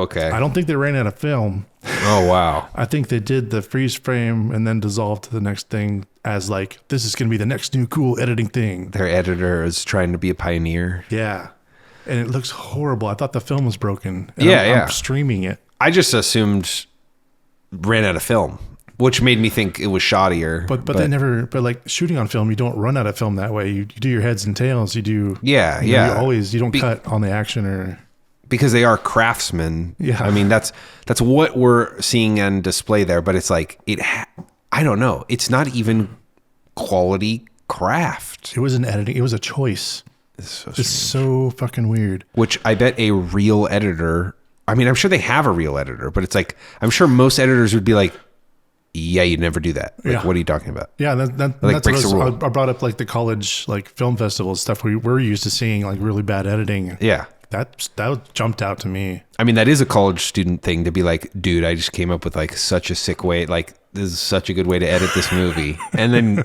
okay. I don't think they ran out of film. Oh, wow. I think they did the freeze frame and then dissolved to the next thing as this is going to be the next new cool editing thing. Their editor is trying to be a pioneer. Yeah. And it looks horrible. I thought the film was broken. And I'm streaming it. I just assumed ran out of film, which made me think it was shoddier. But they never, shooting on film, you don't run out of film that way. You do your heads and tails. You do. Yeah. You don't cut on the action or. Because they are craftsmen. Yeah. I mean, that's what we're seeing on display there. But it's I don't know. It's not even quality craft. It was an editing. It was a choice. It's so fucking weird. Which I bet a real editor, I mean, I'm sure they have a real editor, but it's I'm sure most editors would be yeah, you'd never do that. What are you talking about? Yeah, that's breaks the rule. I brought up the college film festivals stuff. We're used to seeing really bad editing. Yeah. That jumped out to me. I mean, that is a college student thing to be dude, I just came up with such a sick way. This is such a good way to edit this movie. And then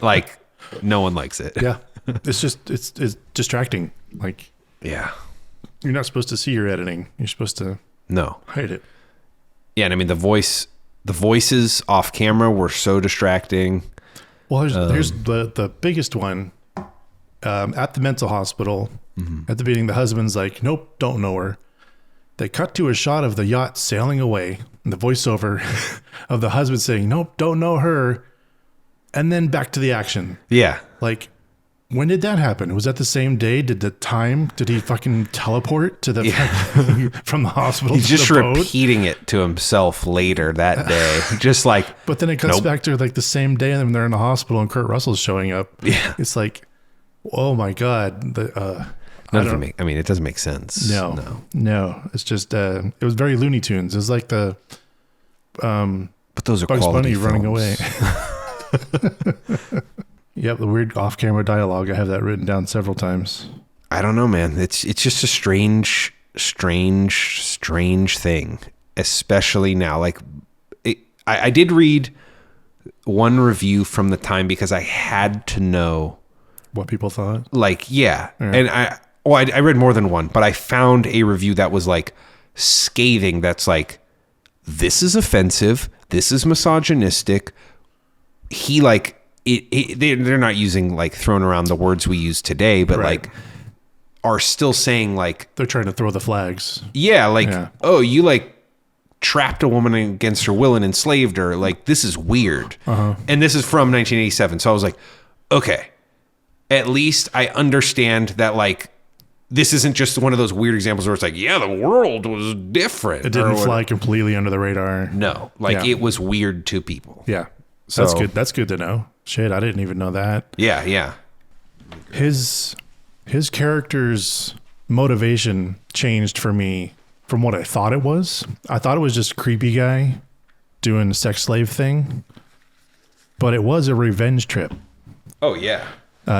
no one likes it. Yeah. It's distracting. Yeah. You're not supposed to see your editing. You're supposed to hide it. Yeah. And I mean, the voices off camera were so distracting. Well, here's the biggest one. At the mental hospital, at the beginning, the husband's nope, don't know her. They cut to a shot of the yacht sailing away, and the voiceover of the husband saying, nope, don't know her, and then back to the action. Yeah. When did that happen? Was that the same day? Did he fucking teleport to the from the hospital? He's just repeating it to himself later that day. Just like, but then it cuts back to like the same day and they're in the hospital and Kurt Russell's showing up. Yeah. It's like, oh my God. It doesn't make sense. No. It's just, it was very Looney Tunes. It was like the, but those are Bugs quality Bunny running away. films. Yep, the weird off-camera dialogue. I have that written down several times. I don't know, man. It's just a strange thing, especially now. Like, I did read one review from the time because I had to know what people thought. Like, yeah. And I read more than one, but I found a review that was like scathing. That's like, this is offensive. This is misogynistic. He like. They're not using like thrown around the words we use today, but like are still saying like they're trying to throw the flags. Yeah, like oh, you like trapped a woman against her will and enslaved her. Like this is weird. And this is from 1987. So I was like, okay, at least I understand that like this isn't just one of those weird examples where it's like, yeah, the world was different. It didn't fly completely under the radar. No, like it was weird to people. Yeah. So that's good. That's good to know. Shit, I didn't even know that. Yeah. His character's motivation changed for me from what I thought it was. I thought it was just a creepy guy doing the sex slave thing, but it was a revenge trip. Oh yeah.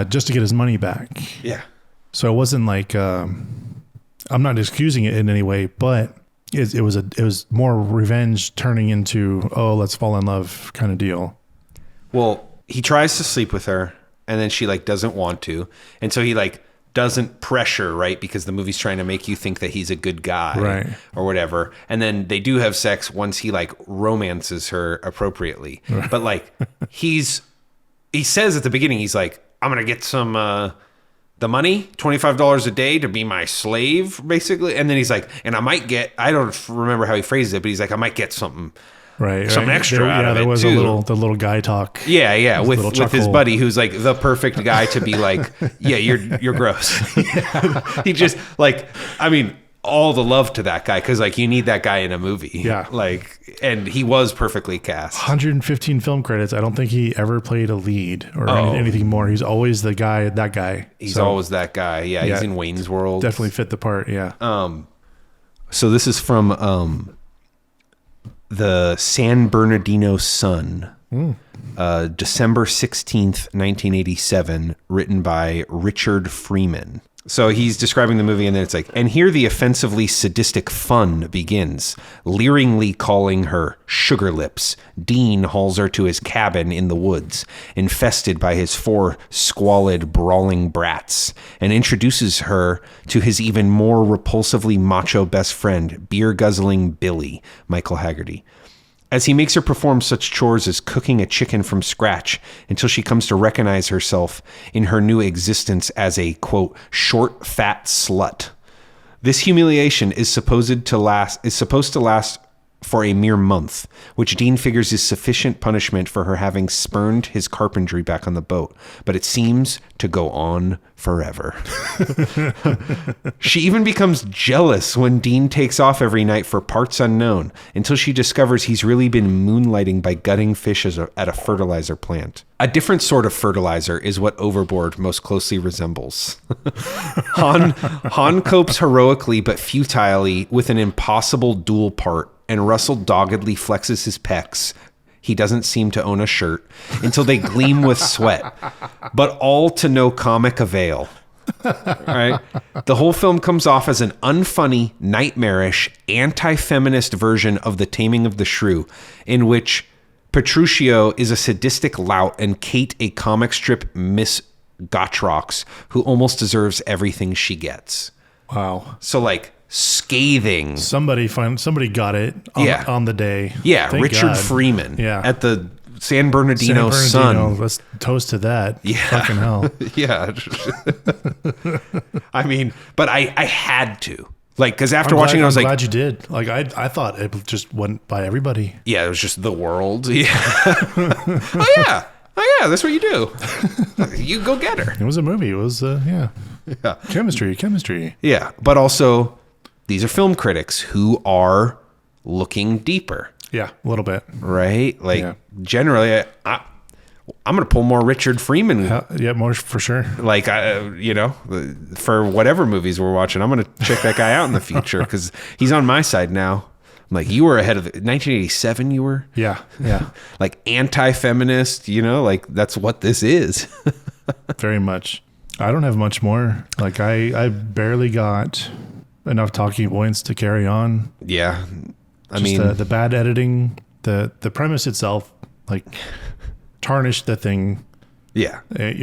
Just to get his money back. Yeah. So it wasn't like I'm not excusing it in any way, but it was more revenge turning into let's fall in love kind of deal. Well, he tries to sleep with her and then she like doesn't want to. And so he like doesn't pressure, right? Because the movie's trying to make you think that he's a good guy right. or whatever. And then they do have sex once he like romances her appropriately. Right. But like he says at the beginning, he's like, I'm going to get some, the money, $25 a day to be my slave, basically. And then he's like, and I don't remember how he phrases it, but he's like, I might get something. Right, some extra out of it. There was too. the little guy talk. Yeah, with his buddy who's like the perfect guy to be like, yeah, you're gross. Yeah. He just like, I mean, all the love to that guy because like you need that guy in a movie. Yeah, like, and he was perfectly cast. 115 film credits. I don't think he ever played a lead or anything more. He's always the guy. That guy. He's always that guy. Yeah, he's in Wayne's World. Definitely fit the part. Yeah. So this is from the San Bernardino Sun, December 16th, 1987, written by Richard Freeman. So he's describing the movie and then it's like, and here the offensively sadistic fun begins. Leeringly calling her Sugar Lips, Dean hauls her to his cabin in the woods, infested by his 4 squalid, brawling brats, and introduces her to his even more repulsively macho best friend, beer-guzzling Billy, Michael Haggerty. As he makes her perform such chores as cooking a chicken from scratch until she comes to recognize herself in her new existence as a, quote, short, fat slut. This humiliation is supposed to last for a mere month, which Dean figures is sufficient punishment for her having spurned his carpentry back on the boat, but it seems to go on forever. She even becomes jealous when Dean takes off every night for parts unknown, until she discovers he's really been moonlighting by gutting fish at a fertilizer plant. A different sort of fertilizer is what Overboard most closely resembles. Han copes heroically but futilely with an impossible dual part, and Russell doggedly flexes his pecs. He doesn't seem to own a shirt until they gleam with sweat, but all to no comic avail. Right? The whole film comes off as an unfunny, nightmarish, anti-feminist version of The Taming of the Shrew, in which Petruchio is a sadistic lout and Kate a comic strip Miss Gotrox who almost deserves everything she gets. Wow. So like scathing. Somebody got it on the day. Yeah, Thank Richard God. Freeman. Yeah. At the San Bernardino Sun. Let's toast to that. Yeah. Fucking hell. Yeah. I mean, but I had to. Like, because after watching it, I was like, I'm glad you did. Like, I thought it just went by everybody. Yeah, it was just the world. Yeah. Oh, yeah. Yeah, that's what you do. You go get her. It was a movie. It was, yeah. Chemistry. Yeah, but also, these are film critics who are looking deeper. Yeah, a little bit. Right? Like, generally, I'm going to pull more Richard Freeman. Yeah, more for sure. Like, for whatever movies we're watching, I'm going to check that guy out in the future because he's on my side now. I'm like, you were ahead of 1987, you were? Yeah. Like, anti-feminist, like, that's what this is. Very much. I don't have much more. Like, I barely got enough talking points to carry on. Yeah. I Just mean... the bad editing, the premise itself, like... tarnished the thing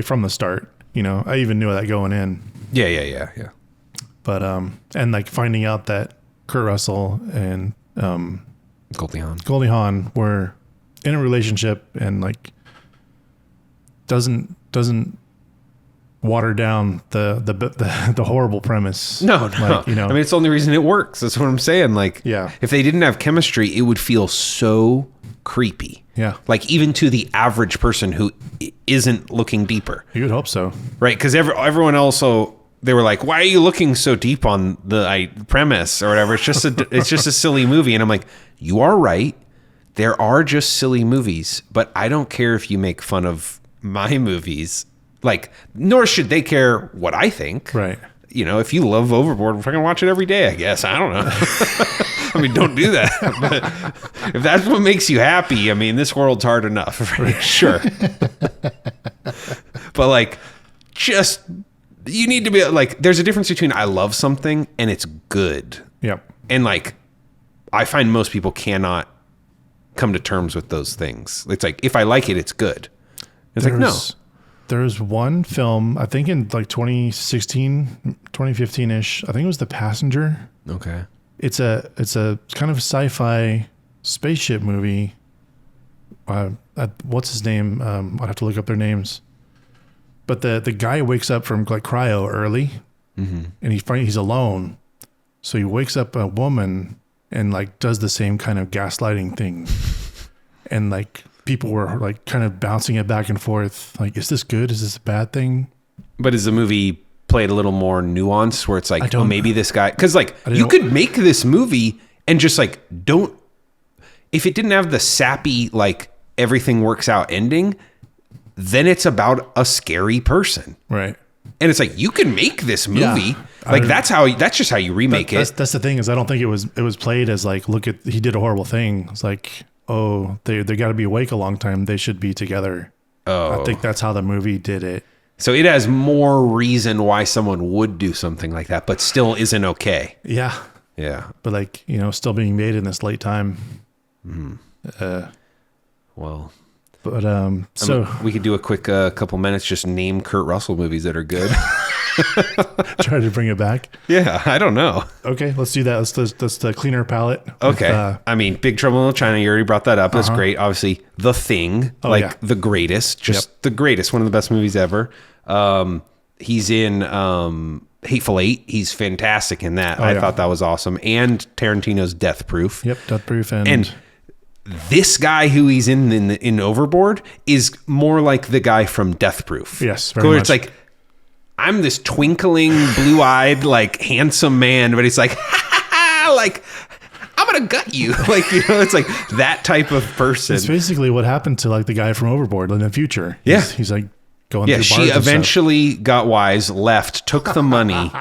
from the start. I even knew that going in. Yeah. But and like finding out that Kurt Russell and Goldie Hawn were in a relationship and like doesn't water down the horrible premise. No. Like, I mean, it's the only reason it works. That's what I'm saying. Like, if they didn't have chemistry, it would feel so creepy. Yeah. Like, even to the average person who isn't looking deeper. You would hope so. Right. Because everyone also, they were like, why are you looking so deep on the premise or whatever? It's just a silly movie. And I'm like, you are right. There are just silly movies, but I don't care if you make fun of my movies. Like, nor should they care what I think. Right. If you love Overboard, we're going to watch it every day, I guess. I don't know. I mean, don't do that. But if that's what makes you happy, I mean, this world's hard enough. Right? Sure. But like, just, you need to be like, there's a difference between I love something and it's good. Yep. And like, I find most people cannot come to terms with those things. It's like, if I like it, it's good. It's like, no. There's one film, I think in like 2016, 2015-ish. I think it was The Passenger. Okay. It's a kind of sci-fi spaceship movie. What's his name? I'd have to look up their names. But the guy wakes up from like cryo early, and he's alone. So he wakes up a woman and like does the same kind of gaslighting thing, and like people were like kind of bouncing it back and forth. Like, is this good? Is this a bad thing? But is the movie played a little more nuanced where it's like, oh, maybe this guy, because like you could make this movie and just like if it didn't have the sappy like everything works out ending, then it's about a scary person, right? And it's like, you can make this movie like that's just how you remake it. That's the thing, is I don't think it was played as like, look at, he did a horrible thing. It's like, oh, they got to be awake a long time, they should be together. I think that's how the movie did it. So it has more reason why someone would do something like that, but still isn't okay. Yeah. But like, still being made in this late time. Well, but so we could do a quick couple minutes, just name Kurt Russell movies that are good. Try to bring it back. Yeah, I don't know. Okay, let's do that. Let's clean our palate. Okay. With, I mean, Big Trouble in Little China, you already brought that up. That's great. Obviously, The Thing, the greatest, the greatest, one of the best movies ever. He's in Hateful Eight. He's fantastic in that. I thought that was awesome. And Tarantino's Death Proof. Yep, Death Proof. And this guy who he's in Overboard is more like the guy from Death Proof. Yes, very much. It's like, I'm this twinkling, blue-eyed, like handsome man, but he's like, like, I'm gonna gut you. Like, it's like that type of person. It's basically what happened to like the guy from Overboard in the future. He's like going through bars. She eventually got wise, left, took the money,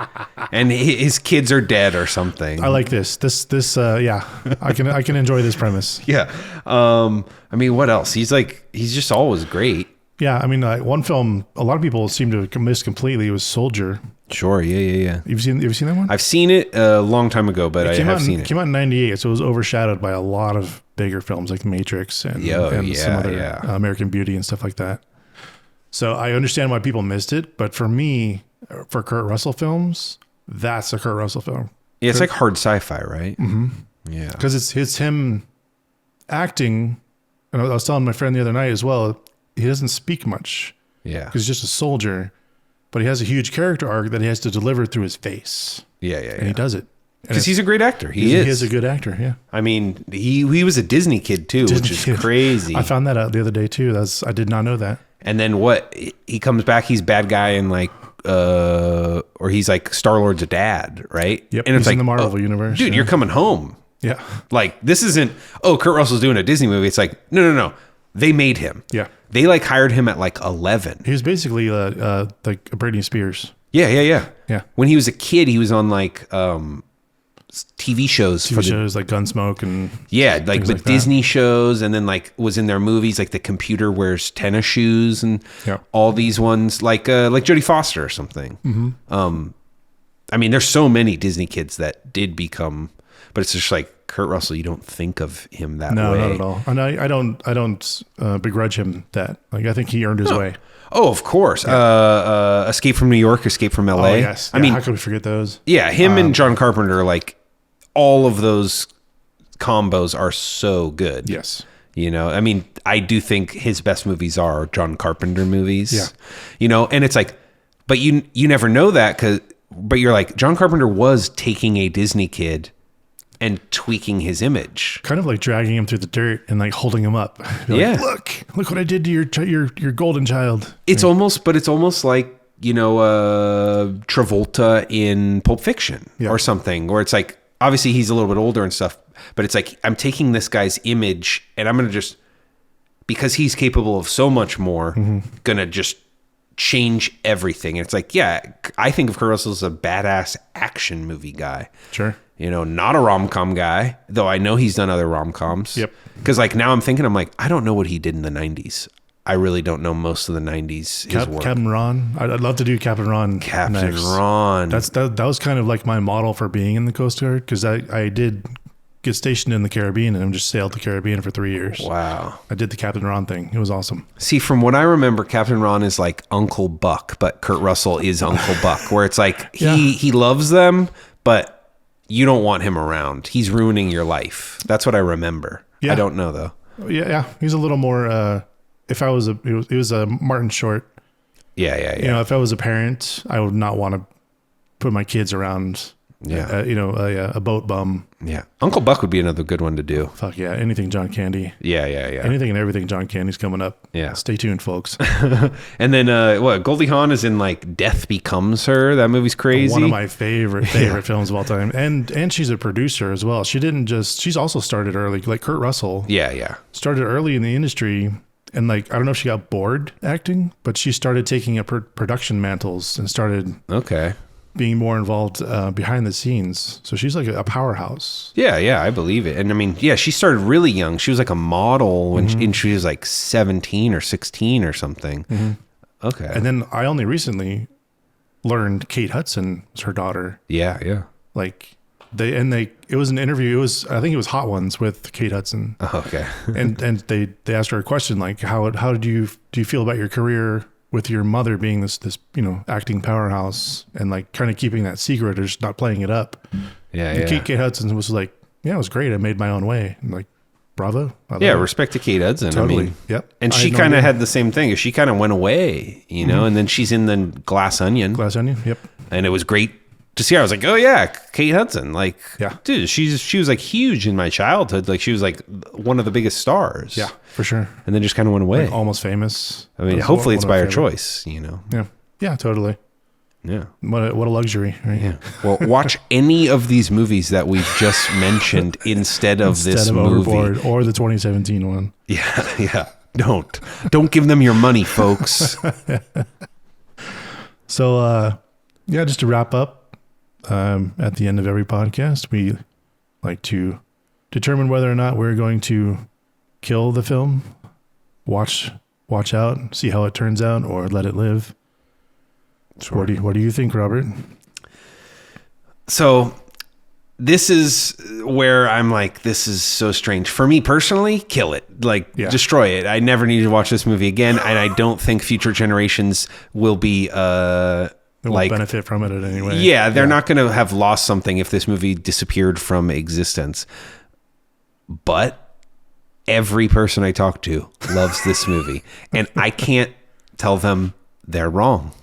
and his kids are dead or something. I like this. I can enjoy this premise. Yeah. I mean, what else? He's just always great. Yeah, I mean, one film a lot of people seem to have missed completely was Soldier. Sure, yeah. You've seen that one? I've seen it a long time ago, but I have seen it. It came out in 98, so it was overshadowed by a lot of bigger films like Matrix and some other American Beauty and stuff like that. So I understand why people missed it, but for me, for Kurt Russell films, that's a Kurt Russell film. Yeah, it's like hard sci-fi, right? Mm-hmm. Yeah. Because it's him acting, and I was telling my friend the other night as well, he doesn't speak much. Yeah. Because he's just a soldier, but he has a huge character arc that he has to deliver through his face. Yeah. And he does it. Because he's a great actor. He is a good actor, yeah. I mean, he was a Disney kid too, which is crazy. I found that out the other day too. I did not know that. And then what? He comes back. He's bad guy and like, or he's like Star-Lord's dad, right? Yep. And it's he's like in the Marvel universe. Dude, you're coming home. Yeah. Like this isn't. Oh, Kurt Russell's doing a Disney movie. It's like no. They made him. Yeah. They like hired him at like 11. He was basically like Britney Spears. Yeah. Yeah. When he was a kid, he was on like TV shows like Gunsmoke and like the Disney shows, and then like was in their movies like The Computer Wears Tennis Shoes and all these ones like Jodie Foster or something. Mm-hmm. I mean, there's so many Disney kids that did become, but it's just like Kurt Russell. You don't think of him that way. No, not at all. And I don't begrudge him that. Like I think he earned his way. Oh, of course. Yeah. Escape from New York, Escape from LA. Oh, yes. I mean, how could we forget those? Yeah, him and John Carpenter, like all of those combos are so good. Yes. You know, I mean, I do think his best movies are John Carpenter movies. Yeah. You know, and it's like, but you never know that but you're like, John Carpenter was taking a Disney kid and tweaking his image, kind of like dragging him through the dirt and like holding him up. Yeah, like, look what I did to your golden child. It's almost like, you know, Travolta in Pulp Fiction or something, where it's like obviously he's a little bit older and stuff, but it's like I'm taking this guy's image and I'm gonna just, because he's capable of so much more, gonna just change everything. And it's like, yeah, I think of Kurt Russell as a badass action movie guy. Sure. You know, not a rom-com guy, though I know he's done other rom-coms. Yep. Because like now I'm thinking, I'm like, I don't know what he did in the 90s. I really don't know most of the 90s. His work. Captain Ron. I'd love to do Captain Ron. Captain Ron. That was kind of like my model for being in the Coast Guard, because I did get stationed in the Caribbean and just sailed the Caribbean for 3 years. Wow. I did the Captain Ron thing. It was awesome. See, from what I remember, Captain Ron is like Uncle Buck, but Kurt Russell is Uncle Buck, where it's like he loves them, but you don't want him around. He's ruining your life. That's what I remember. Yeah. I don't know though. Yeah. He's a little more, if I was it was a Martin Short. Yeah. You know, if I was a parent, I would not want to put my kids around, a boat bum. Yeah. Uncle Buck would be another good one to do. Fuck yeah. Anything John Candy. Yeah. Anything and everything John Candy's coming up. Yeah. Stay tuned, folks. And then, Goldie Hawn is in like Death Becomes Her. That movie's crazy. One of my favorite films of all time. And she's a producer as well. She's also started early, like Kurt Russell. Yeah. Started early in the industry. And like, I don't know if she got bored acting, but she started taking up production mantles and started being more involved behind the scenes. So she's like a powerhouse. Yeah, I believe it. And I mean, she started really young. She was like a model when she was like 17 or 16 or something. Mm-hmm. Okay. And then I only recently learned Kate Hudson was her daughter. Yeah. Like it was an interview. I think it was Hot Ones with Kate Hudson. Oh, okay. and they asked her a question like, how do you feel about your career with your mother being this acting powerhouse and like kind of keeping that secret or just not playing it up? Yeah. Kate Hudson was like, yeah, it was great. I made my own way. I'm like, bravo. Respect to Kate Hudson. Totally. I mean, yep. And she kind of had the same thing. She kind of went away, and then she's in the Glass Onion. Yep. And it was great to see her. I was like, oh yeah, Kate Hudson. Like, dude, she was like huge in my childhood. Like she was like one of the biggest stars. Yeah, for sure. And then just kind of went away. Like almost famous. I mean, hopefully it's by her choice, Yeah. Yeah, totally. Yeah. What a luxury, right? Yeah. Well, watch any of these movies that we've just mentioned instead of this movie. Overboard or the 2017 one. Yeah. Don't give them your money, folks. So, just to wrap up, at the end of every podcast, we like to determine whether or not we're going to kill the film, watch out, see how it turns out, or let it live. Sure. What do you think, Robert? So this is where I'm like, this is so strange. For me personally, kill it. Like, destroy it. I never need to watch this movie again, and I don't think future generations will be they won't benefit from it in any way. Yeah, they're not going to have lost something if this movie disappeared from existence. But every person I talk to loves this movie, and I can't tell them they're wrong.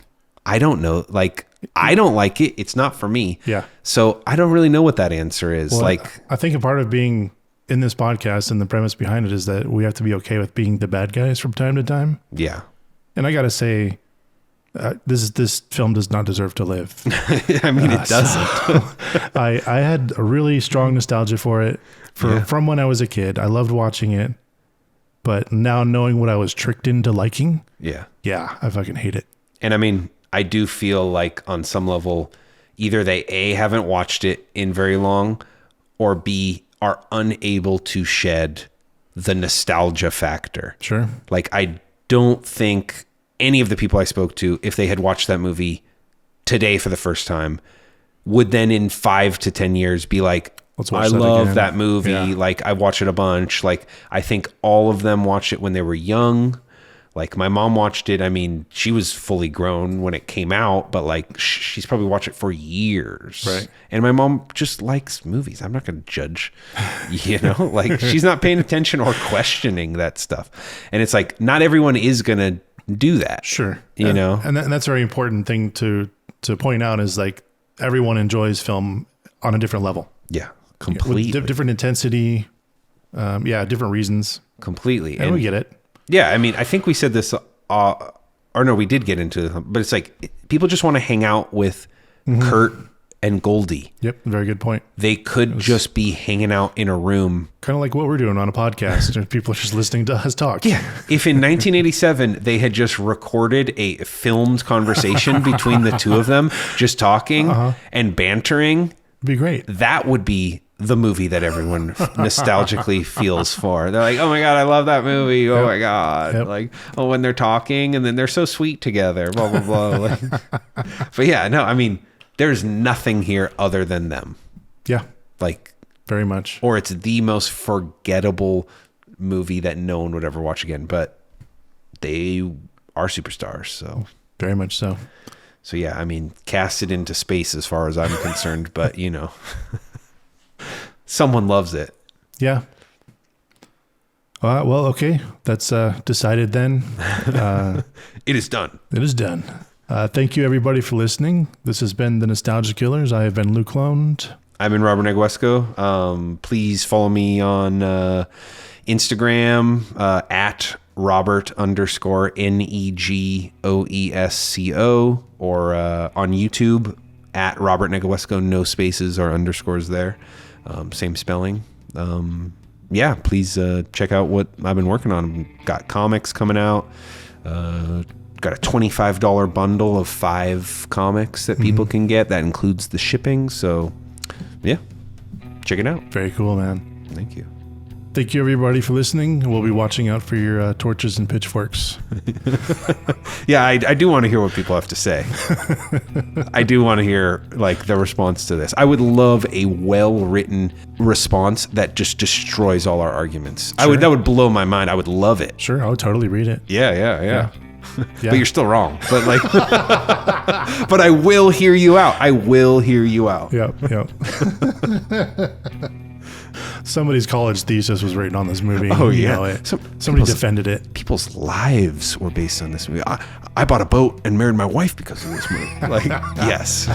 I don't know. Like, I don't like it. It's not for me. Yeah. So I don't really know what that answer is. Well, like, I think a part of being in this podcast and the premise behind it is that we have to be okay with being the bad guys from time to time. Yeah. And I got to say, this film does not deserve to live. I mean, it doesn't. So I had a really strong nostalgia for it from when I was a kid. I loved watching it. But now knowing what I was tricked into liking, yeah, I fucking hate it. And I mean, I do feel like on some level, either they A, haven't watched it in very long, or B, are unable to shed the nostalgia factor. Sure. Like, I don't think any of the people I spoke to, if they had watched that movie today for the first time, would then in 5 to 10 years be like, I love that movie. Yeah. Like, I watched it a bunch. Like, I think all of them watched it when they were young. Like, my mom watched it. I mean, she was fully grown when it came out, but like, she's probably watched it for years. Right. And my mom just likes movies. I'm not going to judge, like, she's not paying attention or questioning that stuff. And it's like, not everyone is going to do that. Sure. And that's a very important thing to point out is like, everyone enjoys film on a different level. Yeah. Completely. With different intensity. Different reasons. Completely. And we get it. Yeah, I mean, I think we said this, or no, we did get into it, but it's like people just want to hang out with Kurt and Goldie. Yep, very good point. They could just be hanging out in a room. Kind of like what we're doing on a podcast, and people are just listening to us talk. Yeah. If in 1987 they had just recorded a filmed conversation between the two of them, just talking and bantering, it'd be great. That would be the movie that everyone nostalgically feels for. They're like, oh my God, I love that movie. Oh my God. Yep. Like, oh, when they're talking and then they're so sweet together, blah, blah, blah. Like, but yeah, no, I mean, there's nothing here other than them. Yeah. Like, very much. Or it's the most forgettable movie that no one would ever watch again, but they are superstars. So very much so. So yeah, I mean, cast it into space as far as I'm concerned, but someone loves it. Yeah. Well, okay. That's decided then. It is done. It is done. Thank you, everybody, for listening. This has been The Nostalgia Killers. I have been Luc Lond. I've been Robert Negoesco. Please follow me on Instagram at Robert_Negoesco, or on YouTube at Robert Negoesco, no spaces or underscores there. Same spelling. Please check out what I've been working on. Got comics coming out. Got a $25 bundle of 5 comics that people can get. That includes the shipping. So, yeah, check it out. Very cool, man. Thank you. Thank you, everybody, for listening. We'll be watching out for your torches and pitchforks. Yeah, I do want to hear what people have to say. I do want to hear like the response to this. I would love a well-written response that just destroys all our arguments. Sure. That would blow my mind. I would love it. Sure, I would totally read it. Yeah. Yeah. But you're still wrong. But like, but I will hear you out. I will hear you out. Yep. Somebody's college thesis was written on this movie. Oh, yeah. Somebody defended it. People's lives were based on this movie. I bought a boat and married my wife because of this movie. Like, yes.